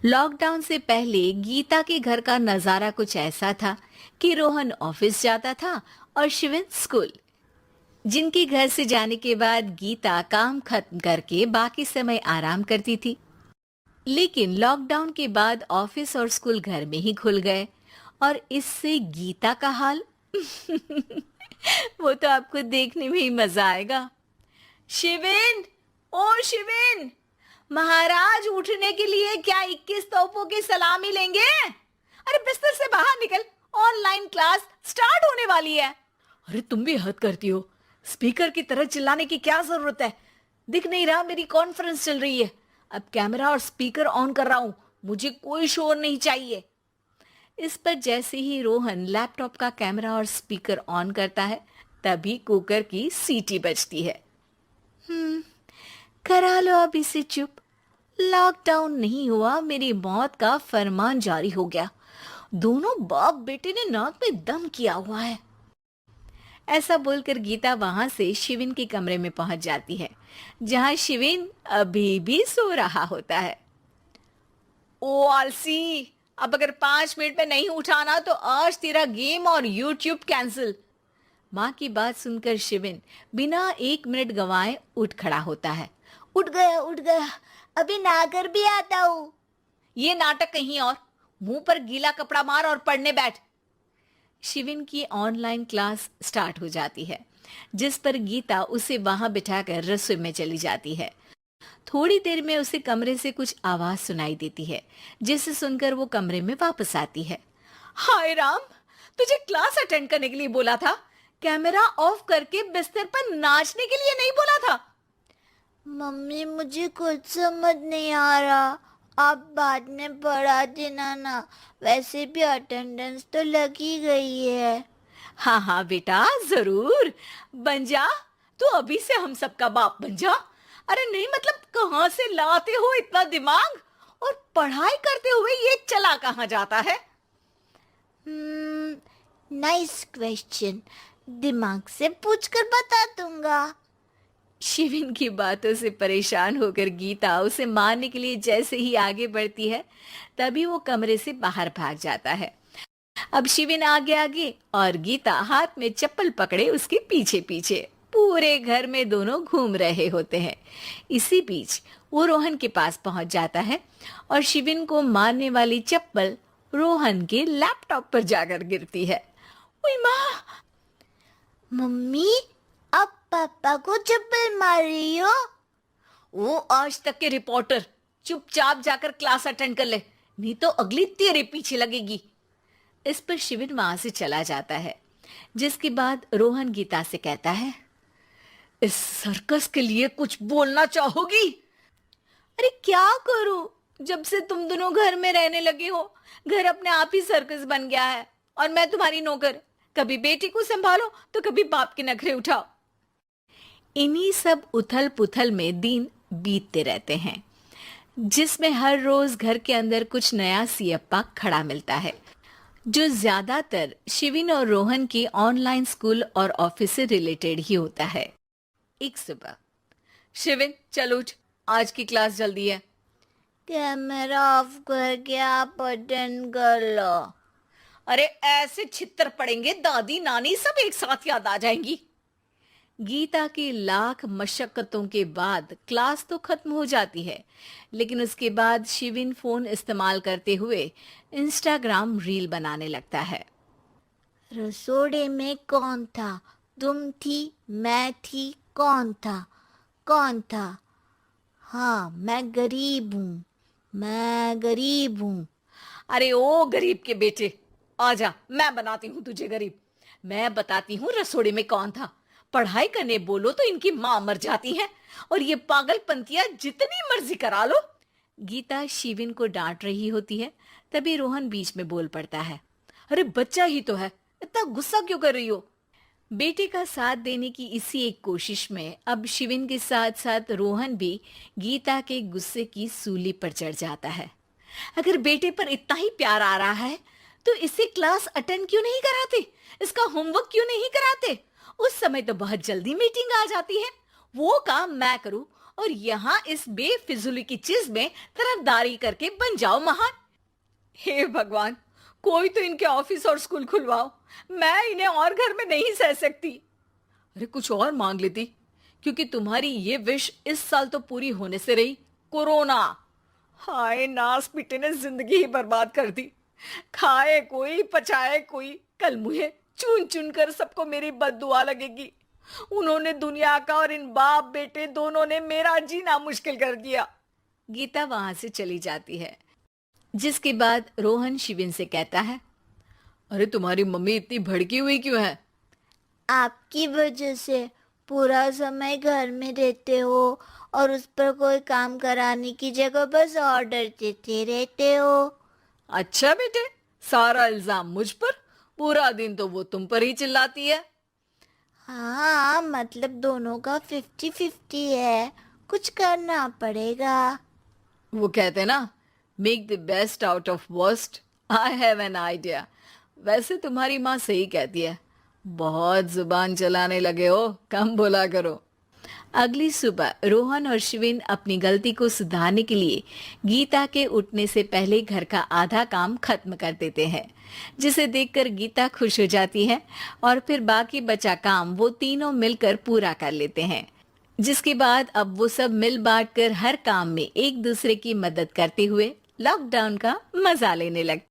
Lockdown से पहले गीता के घर का नजारा कुछ ऐसा था कि रोहन ऑफिस जाता था और शिवन स्कूल। जिनके घर से जाने के बाद गीता काम खत्म करके बाकी समय आराम करती थी। लेकिन लॉकडाउन के बाद ऑफिस और स्कूल घर में ही खुल गए और इससे गीता का हाल वो तो आपको देखने में ही मजा आएगा। शिवेन, ओ शिवेन, महाराज उठने के लिए क्या 21 तोपों की सलामी लेंगे? अरे बिस्तर से बाहर निकल, ऑनलाइन क्लास स्टार्ट होने वाली है। अरे तुम भी हद करती हो, स्पीकर की तरह चिल्लाने की क्या जरूरत है? दिख नहीं रहा मेरी कॉन्फ्रेंस चल रही है। अब कैमरा और स्पीकर ऑन कर रहा हूं, मुझे कोई शोर नहीं चाहिए। इस पर जैसे ही रोहन लैपटॉप का कैमरा और स्पीकर ऑन करता है, तभी कुकर की सीटी बजती है। करा लो अब इसे चुप। लॉकडाउन नहीं हुआ, मेरी मौत का फरमान जारी हो गया। दोनों बाप बेटे ने नाक में दम किया हुआ है। ऐसा बोलकर गीता वहां से शिविन के कमरे में पहुंच जाती है, जहां शिविन अभी भी सो रहा होता है। ओ आलसी, अब अगर 5 मिनट में नहीं उठाना तो आज तेरा गेम और यूट्यूब कैंसिल। माँ की बात सुनकर शिविन बिना 1 मिनट गंवाए उठ खड़ा होता है। उठ गया, उठ गया, अभी नहाकर भी आता हूँ। ये नाटक कहीं और, मुंह पर गीला कपड़ा मार और पढ़ने बैठ। शिविन की ऑनलाइन क्लास स्टार्ट हो जाती है, जिस पर गीता उसे वहां बिठाकर रसोई में चली जाती है। थोड़ी देर में उसे कमरे से कुछ आवाज सुनाई देती है, जिसे सुनकर वो कमरे में वापस आती है। हाय राम, तुझे क्लास अटेंड करने के लिए बोला था, कैमरा ऑफ करके बिस्तर पर नाचने के लिए नहीं बोला था। मम्मी मुझे कुछ समझ नहीं आ रहा, आप बाद में पढ़ा देना ना। वैसे भी अटेंडेंस तो लगी गई है। हाँ हाँ बेटा, जरूर बन जा। तू अभी से हम सबका बाप बन जा। अरे नहीं मतलब, कहाँ से लाते हो इतना दिमाग? और पढ़ाई करते हुए ये चला कहाँ जाता है? नाइस क्वेश्चन, दिमाग से पूछकर बता दूंगा। शिविन की बातों से परेशान होकर गीता उसे मारने के लिए जैसे ही आगे बढ़ती है, तभी वो कमरे से बाहर भाग जाता है। अब शिविन आगे आगे और गीता हाथ में चप्पल पकड़े उसके पीछे पीछे पूरे घर में दोनों घूम रहे होते हैं। इसी बीच वो रोहन के पास पहुंच जाता है और शिविन को मारने वाली चप्पल रोहन के लैपटॉप पर जाकर गिरती है। ओए माँ! मम्मी, अब पापा को चप्पल मार रही हो? वो आज तक के रिपोर्टर, चुपचाप जाकर क्लास अटेंड कर ले, नहीं तो अगली तेरे पीछे लगेगी। इस पर शिविन वहां से चला जाता है, जिसके बाद रोहन गीता से कहता है, इस सर्कस के लिए कुछ बोलना चाहोगी? अरे क्या करूं, जब से तुम दोनों घर में रहने लगे हो, घर अपने आप ही सर्कस बन गया है और मैं तुम्हारी नौकर। कभी बेटी को संभालो तो कभी बाप के नखरे उठाओ। इन्हीं सब उथल पुथल में दिन बीतते रहते हैं, जिसमें हर रोज घर के अंदर कुछ नया सियप्पा खड़ा मिलता है, जो ज्यादातर शिविन और रोहन की ऑनलाइन स्कूल और ऑफिस से रिलेटेड ही होता है। एक सुबह, शिविन चल उठ, आज की क्लास जल्दी है। कैमरा ऑफ करके आप अटेंड कर लो। अरे ऐसे छित्तर पड़ेंगे, दादी नानी सब एक साथ याद आ जाएंगी। गीता की लाख मशक्कतों के बाद क्लास तो खत्म हो जाती है, लेकिन उसके बाद शिविन फोन इस्तेमाल करते हुए इंस्टाग्राम रील बनाने लगता है। रसोड़े में कौन था? तुम थी, मैं थी, कौन था? कौन था? हाँ, मैं गरीब हूँ, मैं गरीब हूँ। अरे ओ गरीब के बेटे, आजा, मैं बनाती हूँ तुझे गरीब। मैं बताती हूँ रसोड़े में कौन था। पढ़ाई करने बोलो तो इनकी माँ मर जाती है, और ये पागलपंतियां जितनी मर्जी करा लो। गीता शिविन को डांट रही होती है, तभी रोहन बीच में बोल पड़ता है। अरे बच्चा ही तो है, इतना गुस्सा क्यों कर रही हो? बेटे का साथ देने की इसी एक कोशिश में अब शिविन के साथ साथ रोहन भी गीता के गुस्से की सूली पर चढ़ जाता है। अगर बेटे पर इतना ही प्यार आ रहा है तो इसे क्लास अटेंड क्यों नहीं कराते? इसका होमवर्क क्यों नहीं कराते? उस समय तो बहुत जल्दी मीटिंग आ जाती है। वो काम मैं करूं और यहाँ इस बेफिजूली की चीज में तरफदारी करके बन जाओ महान। हे भगवान, कोई तो इनके ऑफिस और स्कूल खुलवाओ, मैं इन्हें और घर में नहीं सह सकती। अरे कुछ और मांग लेती, क्योंकि तुम्हारी ये विश इस साल तो पूरी होने से रही, कोरोना। हाय, नास पिटे ने जिंदगी ही बर्बाद कर दी। खाए कोई पचाए कोई, कल मुझे चुन चुन कर सबको मेरी बद्दुआ लगेगी। उन्होंने दुनिया का और इन बाप बेटे दोनों ने मेरा जीना मुश्किल कर दिया। गीता वहां से चली जाती है, जिसके बाद रोहन शिविन से कहता है, अरे तुम्हारी मम्मी इतनी भड़की हुई क्यों है? आपकी वजह से पूरा समय घर में रहते हो और उस पर कोई काम कराने की जगह बस ऑर्डर देते रहते हो। अच्छा बेटे, सारा इल्जाम मुझ पर, पूरा दिन तो वो तुम पर ही चिल्लाती है। हाँ, मतलब दोनों का 50-50 है, कुछ करना पड़ेगा। वो कहते हैं ना, make the best out of worst. I have an idea. वैसे तुम्हारी माँ सही कहती है, बहुत जुबान चलाने लगे हो, कम बोला करो। अगली सुबह रोहन और शिविन अपनी गलती को सुधारने के लिए गीता के उठने से पहले घर का आधा काम खत्म कर देते हैं, जिसे देखकर गीता खुश हो जाती है और फिर बाकी बचा काम वो तीनों मिलकर पूरा कर लेते हैं। जिसके बाद अब वो सब मिल बांट कर हर काम में एक दूसरे की मदद करते हुए लॉकडाउन का मजा लेने लगते।